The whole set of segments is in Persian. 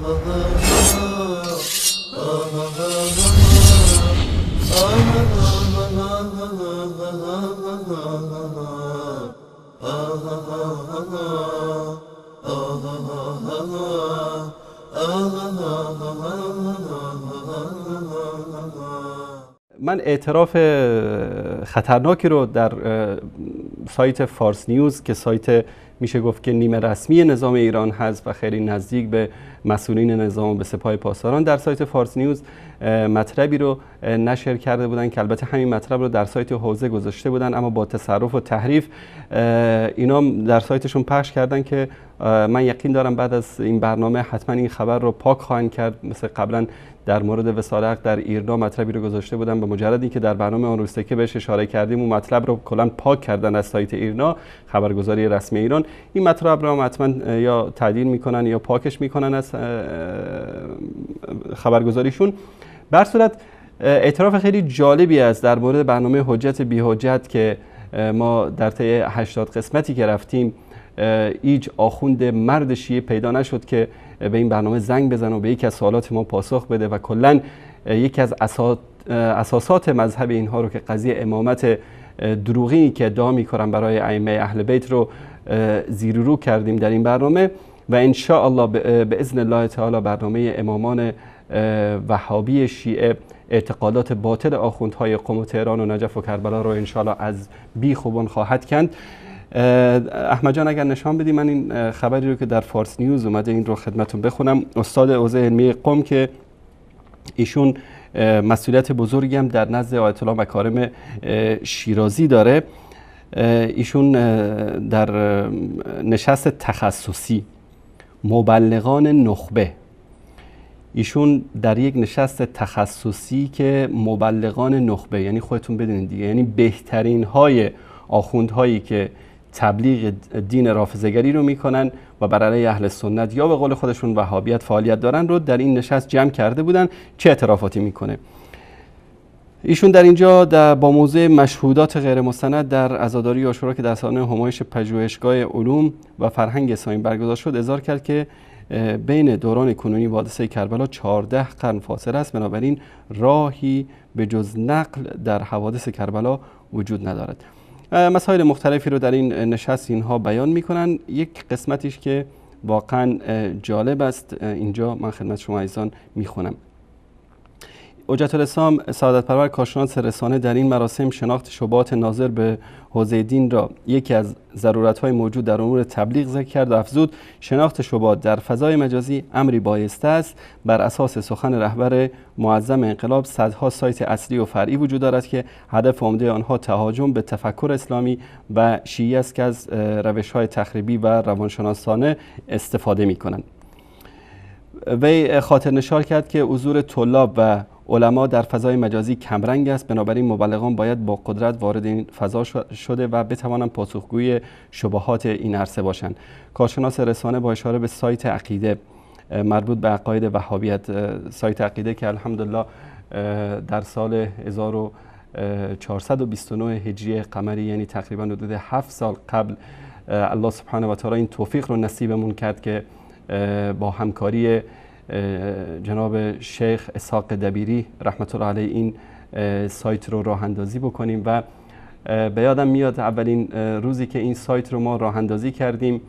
من اعتراف خطرناکی رو در سایت فارس نیوز که سایت میشه گفت که نیمه رسمی نظام ایران هست و خیلی نزدیک به مسئولین نظام و به سپاه پاسداران، در سایت فارس نیوز مطلبی رو نشر کرده بودن که البته همین مطلب رو در سایت حوزه گذاشته بودن، اما با تصرف و تحریف اینا در سایتشون پخش کردن که من یقین دارم بعد از این برنامه حتما این خبر رو پاک خواهند کرد. مثل قبلا در مورد وصال حق در ایرنا مطلبی رو گذاشته بودن، به مجرد اینکه در برنامه آن روزه که بهش اشاره کردیم اون مطلب رو کلا پاک کردن از سایت ایرنا، خبرگزاری رسمی ایران. این مطلب رو حتما یا تعدیل میکنن یا پاکش میکنن از خبرگزاریشون. به هر صورت اعتراف خیلی جالبی است در مورد برنامه حجت بی حجت که ما در طی 80 قسمتی که رفتیم هیچ آخوند مرد شیعه پیدا نشد که به این برنامه زنگ بزنه و به یکی از سوالات ما پاسخ بده و کلا یکی از اساسات مذهب اینها رو که قضیه امامت دروغی که ادعا می‌کنن برای ائمه اهل بیت رو زیر و رو کردیم در این برنامه و ان شاء الله به اذن الله تعالی برنامه امامان وهابی شیعه، اعتقادات باطل آخوندهای قم و تهران و نجف و کربلا رو ان شاء الله از بیخ و بن خواهد کند. احمد جان اگر نشان بدی من این خبری رو که در فارس نیوز اومده این رو خدمتون بخونم. استاد حوزه علمی قم که ایشون مسئولیت بزرگی هم در نزد آیت الله مکارم شیرازی داره، ایشون در نشست تخصصی مبلغان نخبه، ایشون در یک نشست تخصصی که مبلغان نخبه، یعنی خودتون بدونید دیگه، یعنی بهترین های آخوندهایی که تبلیغ دین رافضه‌گری رو میکنن و بر علیه اهل سنت یا به قول خودشون وهابیت فعالیت دارن رو در این نشست جمع کرده بودن. چه اعترافاتی میکنه ایشون در اینجا با موضوع مشهودات غیر مستند در عزاداری عاشورا که در سالن همایش پژوهشگاه علوم و فرهنگ اسلامی برگزار شد اظهار کرد که بین دوران کنونی و حادثه کربلا 14 قرن فاصله است، بنابراین راهی به جز نقل در حوادث کربلا وجود ندارد. مسائل مختلفی رو در این نشست اینها بیان میکنن. یک قسمتیش که واقعا جالب است اینجا من خدمت شما عزیزان میخونم. حجت الاسلام سعادت پرور کارشناس رسانه در این مراسم شناخت شبهات ناظر به حوزه دین را یکی از ضرورت‌های موجود در امور تبلیغ ذکر کرد و افزود شناخت شبهات در فضای مجازی امری بایسته است. بر اساس سخن رهبر معظم انقلاب صدها سایت اصلی و فرعی وجود دارد که هدف عمده آنها تهاجم به تفکر اسلامی و شیعه است که از روش‌های تخریبی و روانشناسانه استفاده می‌کنند. وی خاطر نشار کرد که حضور طلاب و علما در فضای مجازی کمرنگ است، بنابراین مبلغان باید با قدرت وارد این فضا شده و بتوانند پاسخگوی شبهات این عرصه باشند. کارشناس رسانه با اشاره به سایت عقیده مربوط به عقاید وهابیت، سایت عقیده که الحمدلله در سال 1429 هجری قمری یعنی تقریبا حدود 7 سال قبل الله سبحانه و تعالی این توفیق رو نصیبمون کرد که با همکاری جناب شیخ اسحاق دبیری رحمت الله علیه این سایت رو راه اندازی بکنیم و به یادم میاد اولین روزی که این سایت رو ما راه اندازی کردیم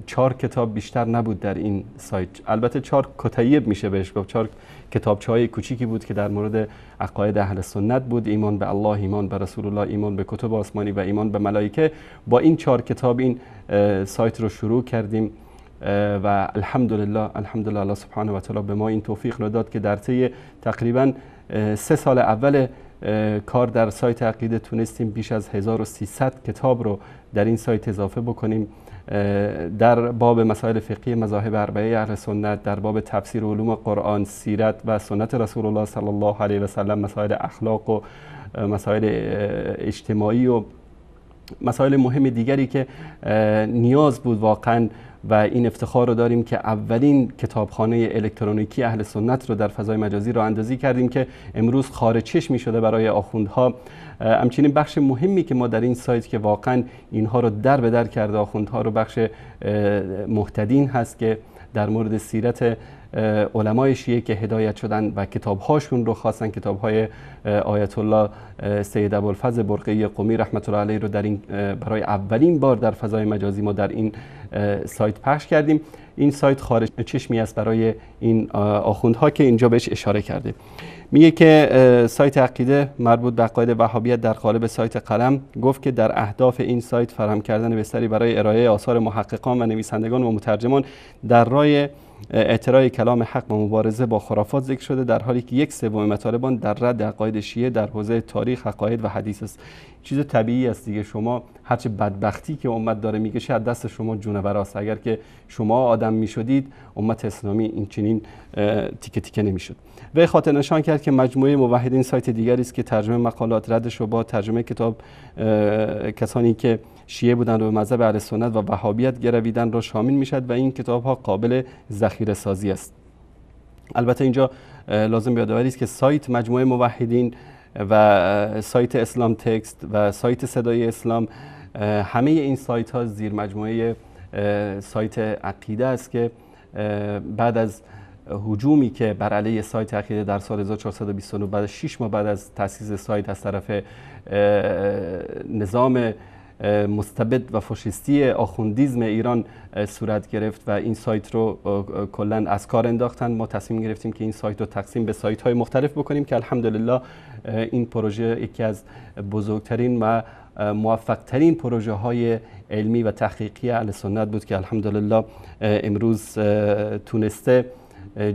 4 کتاب بیشتر نبود در این سایت. البته 4 کتیب میشه بهش گفت، 4 کتابچه‌های کوچیکی بود که در مورد عقاید اهل سنت بود، ایمان به الله، ایمان به رسول الله، ایمان به کتب آسمانی و ایمان به ملائکه. با این 4 کتاب این سایت رو شروع کردیم و الحمدلله الله سبحانه و تعالی به ما این توفیق رو داد که در طی تقریبا 3 سال اول کار در سایت عقیده تونستیم بیش از 1300 کتاب رو در این سایت اضافه بکنیم، در باب مسائل فقهی مذاهب اربعه اهل سنت، در باب تفسیر علوم قرآن، سیرت و سنت رسول الله صلی الله علیه و سلم، مسائل اخلاق و مسائل اجتماعی و مسائل مهم دیگری که نیاز بود واقعا و این افتخار رو داریم که اولین کتابخانه الکترونیکی اهل سنت رو در فضای مجازی راه اندازی کردیم که امروز خارج چشمی شده برای آخوندها. همچنین بخش مهمی که ما در این سایت که واقعا اینها رو در به در کرده آخوندها رو بخش محتدین هست که در مورد سیرت علمای شیعه که هدایت شدن و کتاب‌هاشون رو خواستن، کتاب‌های آیت الله سید ابوالفضل برقی قمی رحمت الله علیه رو در این برای اولین بار در فضای مجازی ما در این سایت پخش کردیم. این سایت خارج چشمی است برای این آخوندها که اینجا بهش اشاره کرده. میگه که سایت عقیده مربوط به عقاید وهابیت در قالب سایت قلم گفت که در اهداف این سایت فراهم کردن بستری برای ارائه آثار محققان و نویسندگان و مترجمان در راه اعتراع کلام حق و مبارزه با خرافات ذکر شده، در حالی که 1/3 مطالب آن در رد عقاید شیعه در حوزه تاریخ، عقاید و حدیث است. چیز طبیعی است دیگه. شما هرچه بدبختی که امت داره میکشه از دست شما جونوراست. اگر که شما آدم میشدید امت اسلامی این چنین تیکه تیکه نمیشد. و خاطر نشان کرد که مجموعه موحدین سایت دیگری است که ترجمه مقالات، رد شبهات، ترجمه کتاب کسانی که شیعه بودند و به مذهب اهل سنت و وهابیت گرویدن را شامل میشد و این کتاب ها قابل ذخیره سازی است. البته اینجا لازم یادآوری است که سایت مجموعه موحدین و سایت اسلام تکست و سایت صدای اسلام، همه این سایت ها زیر مجموعه سایت عقیده است که بعد از هجومی که بر علیه سایت عقیده در سال 1429 بعد 6 ماه بعد از تأسیس سایت از طرف نظام مستبد و فاشیستی آخوندیزم ایران صورت گرفت و این سایت رو کلا از کار انداختن، ما تصمیم گرفتیم که این سایت رو تقسیم به سایت های مختلف بکنیم که الحمدلله این پروژه یکی از بزرگترین و موفقترین پروژه های علمی و تحقیقی اهل سنت بود که الحمدلله امروز تونسته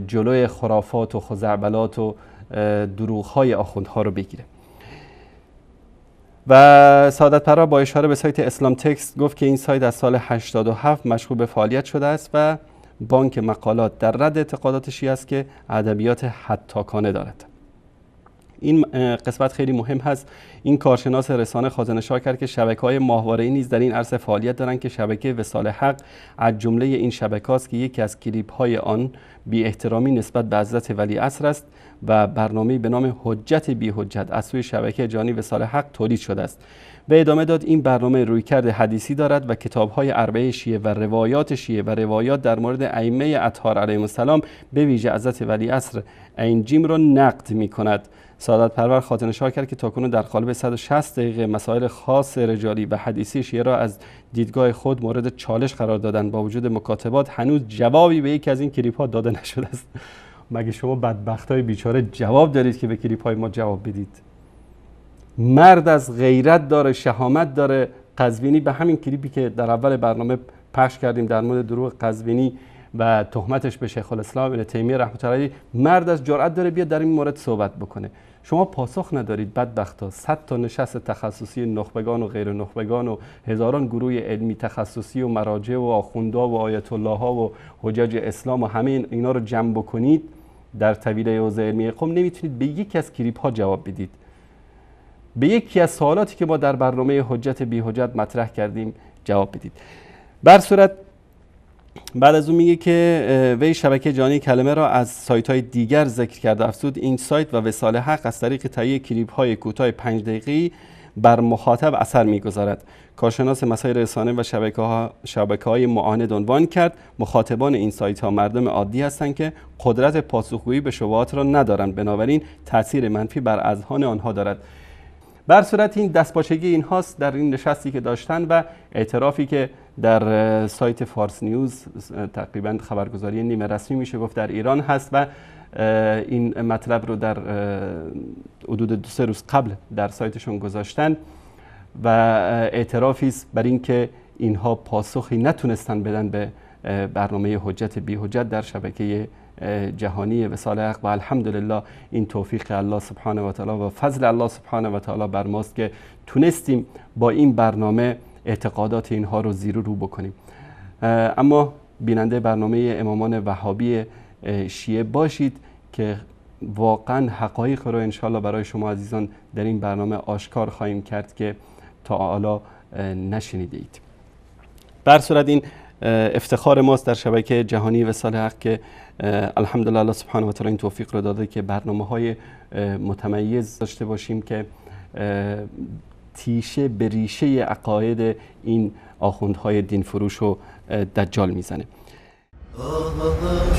جلوی خرافات و خزعبلات و دروغ‌های آخوندها رو بگیره. و سعادت پرور با اشاره به سایت اسلام تکست گفت که این سایت از سال 87 مشغول به فعالیت شده است و بانک مقالات در رد اعتقادات شیعه است که ادبیات هتاکانه دارد. این قسمت خیلی مهم هست. این کارشناس رسانه خاطرنشان کرد که شبکه‌های ماهواره‌ای نیز در این عرصه فعالیت دارند که شبکه وصال حق از جمله این شبکه‌است که یکی از کلیپ‌های آن بی احترامی نسبت به حضرت ولیعصر است و برنامه‌ای به نام حجت بی حجت از سوی شبکه جهانی وصال حق تولید شده است. و ادامه داد این برنامه رویکرد حدیثی دارد و کتاب‌های اربعه شیعه و روایات شیعه و روایات در مورد ائمه اطهار علیهم السلام به ویژه حضرت ولیعصر عین‌جیم را نقد می‌کند. سعادت پرور خاطرنشان کرد که تاکنون در قالب 160 دقیقه مسائل خاص رجالی و حدیثی شیعه را از دیدگاه خود مورد چالش قرار دادن. با وجود مکاتبات هنوز جوابی به یکی از این کلیپ‌ها داده نشده است. مگه شما بدبختای بیچاره جواب دارید که به کلیپ‌های ما جواب بدید؟ مرد از غیرت داره، شهامت داره. قزوینی به همین کلیپی که در اول برنامه پخش کردیم در مورد دروغ قزوینی و تهمتش به شیخ الاسلام ابن تیمیه رحمت الله علیه، مرد از جرأت داره بیاد در این مورد صحبت بکنه. شما پاسخ ندارید بدبختا. 100 تا نشست تخصصی نخبگان و غیر نخبگان و هزاران گروه علمی تخصصی و مراجع و آخوندا و آیت الله ها و حجاج اسلام و همه اینا رو جمع بکنید در طویله حوزه علمی قم، نمیتونید به یکی از کلیپ ها جواب بدید. به یکی از سوالاتی که ما در برنامه حجت بی حجت مطرح کردیم جواب بدید. بر صورت بعد از اون میگه که وی شبکه جهانی کلمه را از سایت های دیگر ذکر کرده. افزود این سایت و وصال حق از طریق تهیه کلیپ های کوتاه 5 دقیقه‌ای بر مخاطب اثر میگذارد. کارشناس مسائل رسانه و شبکه‌های معاند عنوان کرد مخاطبان این سایت ها مردم عادی هستند که قدرت پاسخگویی به شبهات را ندارند، بنابراین تاثیر منفی بر اذهان آنها دارد. بر صورت این دستپاچگی این هاست در این نشستی که داشتن و اعترافی که در سایت فارس نیوز تقریبا خبرگزاری نیمه رسمی میشه گفت در ایران هست و این مطلب رو در حدود 2-3 روز قبل در سایتشون گذاشتن و اعترافی است بر این که اینها پاسخی نتونستن بدن به برنامه حجت بی حجت در شبکه جهانی وصال حق و الحمدلله این توفیق الله سبحانه و تعالی و فضل الله سبحانه و تعالی بر ماست که تونستیم با این برنامه اعتقادات اینها رو زیر و رو بکنیم. اما بیننده برنامه امامان وهابی شیعه باشید که واقعا حقایق رو انشالله برای شما عزیزان در این برنامه آشکار خواهیم کرد که تا حالا نشنیده اید. بر صورت این افتخار ماست در شبکه جهانی وصال حق که الحمدلله الله سبحانه و تعالی این توفیق رو داده که برنامه‌های متمیز داشته باشیم که تیشه به ریشه عقاید این آخوندهای دین فروش و دجال میزنه. ah